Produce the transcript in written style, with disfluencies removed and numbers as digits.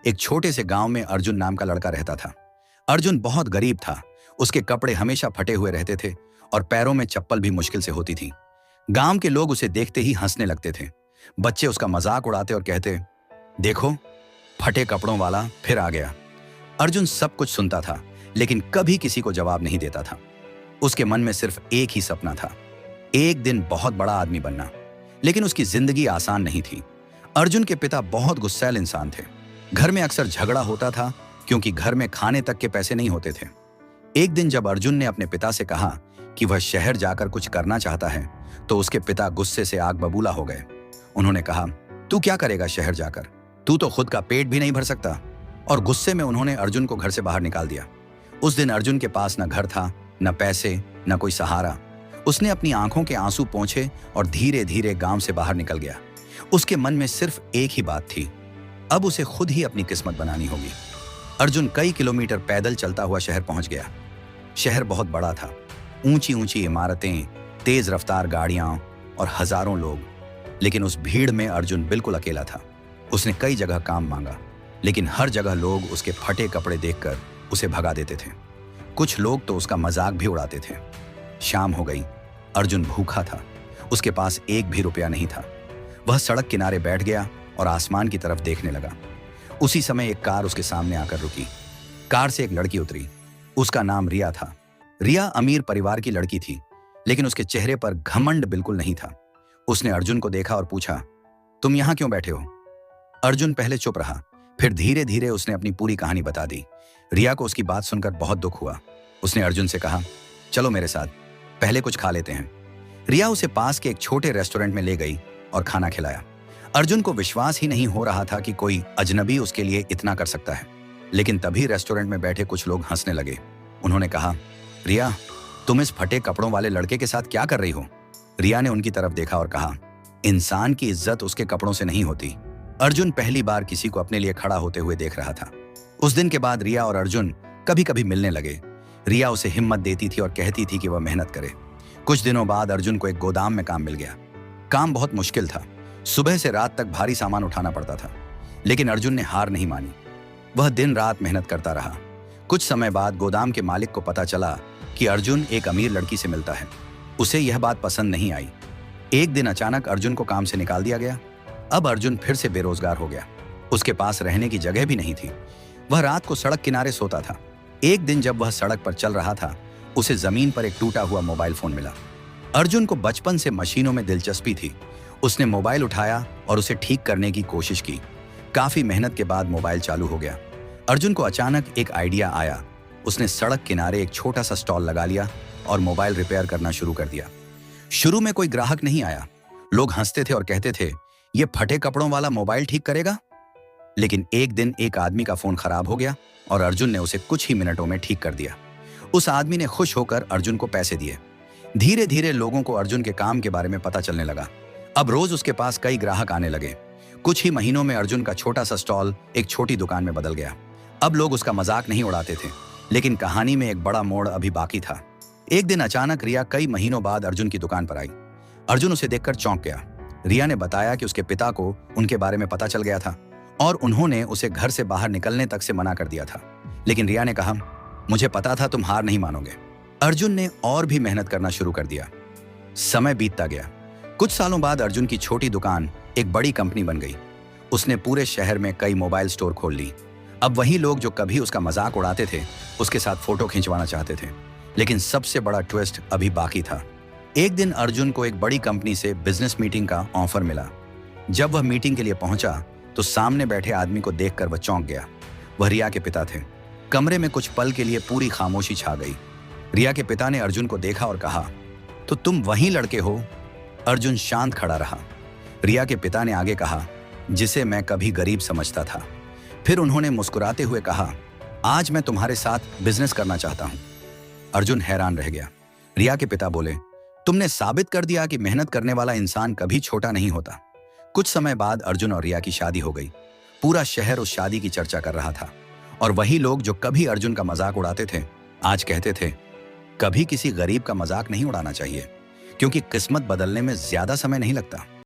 एक छोटे से गांव में अर्जुन नाम का लड़का रहता था। अर्जुन बहुत गरीब था। उसके कपड़े हमेशा फटे हुए रहते थे और पैरों में चप्पल भी मुश्किल से होती थी। गांव के लोग उसे देखते ही हंसने लगते थे। बच्चे उसका मजाक उड़ाते और कहते, देखो, फटे कपड़ों वाला फिर आ गया। अर्जुन सब कुछ सुनता था, लेकिन कभी किसी को जवाब नहीं देता था। उसके मन में सिर्फ एक ही सपना था, एक दिन बहुत बड़ा आदमी बनना। लेकिन उसकी जिंदगी आसान नहीं थी। अर्जुन के पिता बहुत गुस्सैल इंसान थे। घर में अक्सर झगड़ा होता था, क्योंकि घर में खाने तक के पैसे नहीं होते थे। एक दिन जब अर्जुन ने अपने पिता से कहा कि वह शहर जाकर कुछ करना चाहता है, तो उसके पिता गुस्से से आग बबूला हो गए। उन्होंने कहा, तू क्या करेगा शहर जाकर? तू तो खुद का पेट भी नहीं भर सकता। और गुस्से में उन्होंने अर्जुन को घर से बाहर निकाल दिया। उस दिन अर्जुन के पास न घर था, न पैसे, न कोई सहारा। उसने अपनी आंखों के आंसू पोंछे और धीरे धीरे गांव से बाहर निकल गया। उसके मन में सिर्फ एक ही बात थी, अब उसे खुद ही अपनी किस्मत बनानी होगी। अर्जुन कई किलोमीटर पैदल चलता हुआ शहर पहुंच गया। शहर बहुत बड़ा था, ऊंची ऊंची इमारतें, तेज रफ्तार गाड़ियां और हजारों लोग। लेकिन उस भीड़ में अर्जुन बिल्कुल अकेला था। उसने कई जगह काम मांगा, लेकिन हर जगह लोग उसके फटे कपड़े देखकर उसे भगा देते थे। कुछ लोग तो उसका मजाक भी उड़ाते थे। शाम हो गई। अर्जुन भूखा था। उसके पास एक भी रुपया नहीं था। वह सड़क किनारे बैठ गया और आसमान की तरफ देखने लगा। उसी समय एक कार उसके सामने आकर रुकी। कार से एक लड़की उतरी। उसका नाम रिया था। रिया अमीर परिवार की लड़की थी, लेकिन उसके चेहरे पर घमंड बिल्कुल नहीं था। उसने अर्जुन को देखा और पूछा, तुम यहां क्यों बैठे हो? अर्जुन पहले चुप रहा, फिर धीरे धीरे उसने अपनी पूरी कहानी बता दी। रिया को उसकी बात सुनकर बहुत दुख हुआ। उसने अर्जुन से कहा, चलो मेरे साथ, पहले कुछ खा लेते हैं। रिया उसे पास के एक छोटे रेस्टोरेंट में ले गई और खाना खिलाया। अर्जुन को विश्वास ही नहीं हो रहा था कि कोई अजनबी उसके लिए इतना कर सकता है। लेकिन तभी रेस्टोरेंट में बैठे कुछ लोग हंसने लगे। उन्होंने कहा, रिया, तुम इस फटे कपड़ों वाले लड़के के साथ क्या कर रही हो? रिया ने उनकी तरफ देखा और कहा, इंसान की इज्जत उसके कपड़ों से नहीं होती। अर्जुन पहली बार किसी को अपने लिए खड़ा होते हुए देख रहा था। उस दिन के बाद रिया और अर्जुन कभी कभी मिलने लगे। रिया उसे हिम्मत देती थी और कहती थी कि वह मेहनत करे। कुछ दिनों बाद अर्जुन को एक गोदाम में काम मिल गया। काम बहुत मुश्किल था। सुबह से रात तक भारी सामान उठाना पड़ता था। लेकिन अर्जुन ने हार नहीं मानी। वह दिन रात मेहनत करता रहा। कुछ समय बाद गोदाम के मालिक को पता चला कि अर्जुन एक अमीर लड़की से मिलता है। उसे यह बात पसंद नहीं आई। एक दिन अचानक अर्जुन को काम से निकाल दिया गया। अब अर्जुन फिर से बेरोजगार हो गया। उसके पास रहने की जगह भी नहीं थी। वह रात को सड़क किनारे सोता था। एक दिन जब वह सड़क पर चल रहा था, उसे जमीन पर एक टूटा हुआ मोबाइल फोन मिला। अर्जुन को बचपन से मशीनों में दिलचस्पी थी। उसने मोबाइल उठाया और उसे ठीक करने की कोशिश की। काफी मेहनत के बाद मोबाइल चालू हो गया। अर्जुन को अचानक एक आइडिया आया। उसने सड़क किनारे एक छोटा सा स्टॉल लगा लिया और मोबाइल रिपेयर करना शुरू कर दिया। शुरू में कोई ग्राहक नहीं आया। लोग हंसते थे और कहते थे, ये फटे कपड़ों वाला मोबाइल ठीक करेगा? लेकिन एक दिन एक आदमी का फोन खराब हो गया और अर्जुन ने उसे कुछ ही मिनटों में ठीक कर दिया। उस आदमी ने खुश होकर अर्जुन को पैसे दिए। धीरे धीरे लोगों को अर्जुन के काम के बारे में पता चलने लगा। अब रोज उसके पास कई ग्राहक आने लगे। कुछ ही महीनों में अर्जुन का छोटा सा स्टॉल एक छोटी दुकान में बदल गया। अब लोग उसका मजाक नहीं उड़ाते थे। लेकिन कहानी में एक बड़ा मोड़ अभी बाकी था। एक दिन अचानक रिया कई महीनों बाद अर्जुन की दुकान पर आई। अर्जुन उसे देखकर चौंक गया। रिया ने बताया कि उसके पिता को उनके बारे में पता चल गया था और उन्होंने उसे घर से बाहर निकलने तक से मना कर दिया था। लेकिन रिया ने कहा, मुझे पता था तुम हार नहीं मानोगे। अर्जुन ने और भी मेहनत करना शुरू कर दिया। समय बीतता गया। कुछ सालों बाद अर्जुन की छोटी दुकान एक बड़ी कंपनी बन गई। उसने पूरे शहर में कई मोबाइल स्टोर खोल ली। अब वही लोग जो कभी उसका मजाक उड़ाते थे, उसके साथ फोटो खिंचवाना चाहते थे। लेकिन सबसे बड़ा ट्विस्ट अभी बाकी था। एक दिन अर्जुन को एक बड़ी कंपनी से बिजनेस मीटिंग का ऑफर मिला। जब वह मीटिंग के लिए पहुंचा, तो सामने बैठे आदमी को देखकर वह चौंक गया। वह रिया के पिता थे। कमरे में कुछ पल के लिए पूरी खामोशी छा गई। रिया के पिता ने अर्जुन को देखा और कहा, तो तुम वही लड़के हो? अर्जुन शांत खड़ा रहा। रिया के पिता ने आगे कहा, जिसे मैं कभी गरीब समझता था। फिर उन्होंने मुस्कुराते हुए कहा, आज मैं तुम्हारे साथ बिजनेस करना चाहता हूं। अर्जुन हैरान रह गया। रिया के पिता बोले, तुमने साबित कर दिया कि मेहनत करने वाला इंसान कभी छोटा नहीं होता। कुछ समय बाद अर्जुन और रिया की शादी हो गई। पूरा शहर उस शादी की चर्चा कर रहा था और वही लोग जो कभी अर्जुन का मजाक उड़ाते थे, आज कहते थे, कभी किसी गरीब का मजाक नहीं उड़ाना चाहिए, क्योंकि किस्मत बदलने में ज्यादा समय नहीं लगता।